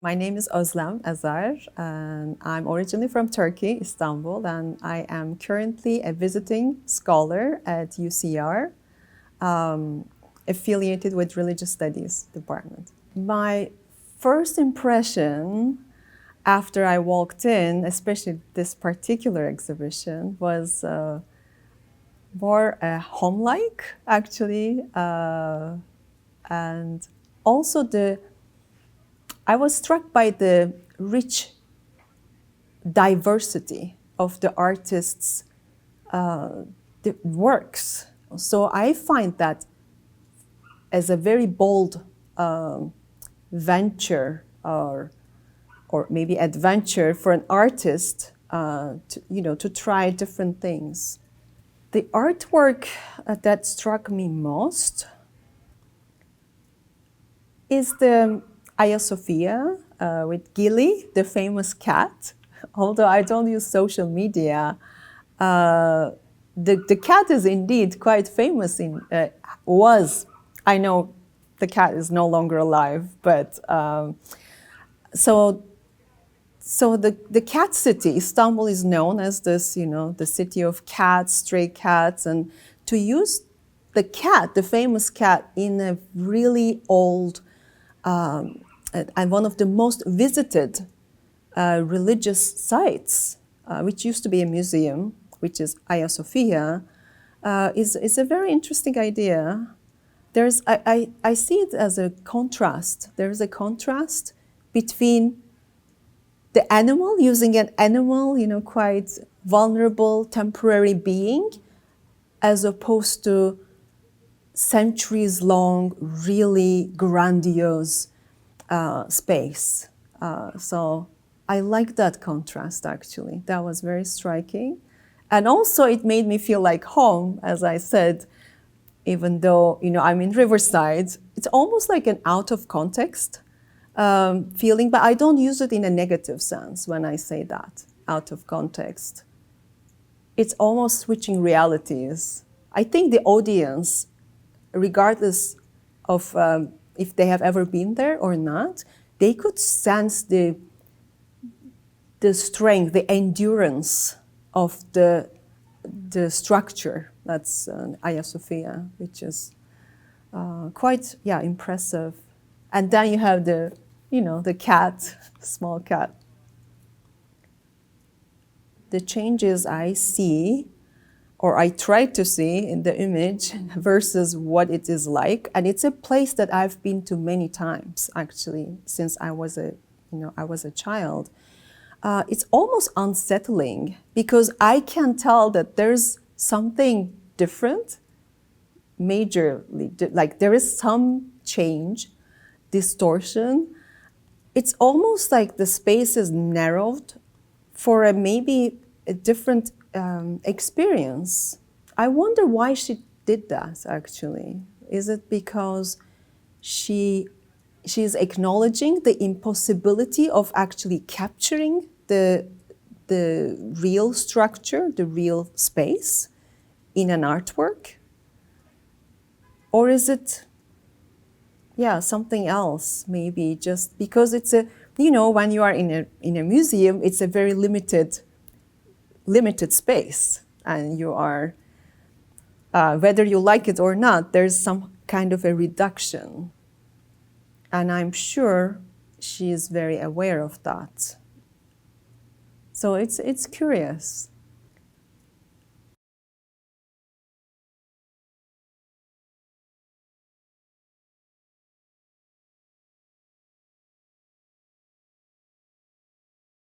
My name is Ozlem Ezer, and I'm originally from Turkey, Istanbul, and I am currently a visiting scholar at UCR, affiliated with Religious Studies Department. My first impression after I walked in, especially this particular exhibition, was more home-like, actually, and also I was struck by the rich diversity of the artists' the works. So I find that as a very bold venture or maybe adventure for an artist to try different things. The artwork that struck me most is the Hagia Sophia with Gilly, the famous cat. Although I don't use social media, the cat is indeed quite famous. I know the cat is no longer alive, but so the cat city, Istanbul, is known as this, the city of cats, stray cats, and to use the cat, the famous cat, in a really old and one of the most visited religious sites, which used to be a museum, which is Hagia Sophia, is a very interesting idea. I see it as a contrast. There is a contrast between the animal, using an animal, quite vulnerable, temporary being, as opposed to centuries-long, really grandiose space. So I like that contrast, actually. That was very striking. And also it made me feel like home, as I said, even though I'm in Riverside. It's almost like an out of context feeling, but I don't use it in a negative sense when I say that, out of context. It's almost switching realities. I think the audience, regardless of if they have ever been there or not, they could sense the strength, the endurance of the structure. That's Hagia Sophia, which is quite impressive. And then you have the cat, small cat. The changes I see, or I try to see in the image versus what it is like. And it's a place that I've been to many times, actually, since I was a child. It's almost unsettling because I can tell that there's something different, majorly, like there is some change, distortion. It's almost like the space is narrowed for maybe a different experience. I wonder why she did that, actually. Is it because she's acknowledging the impossibility of actually capturing the real structure, the real space in an artwork? Or is it, something else, maybe just because it's when you are in a museum, it's a very limited space, and you are, whether you like it or not, there's some kind of a reduction. And I'm sure she is very aware of that. So it's curious.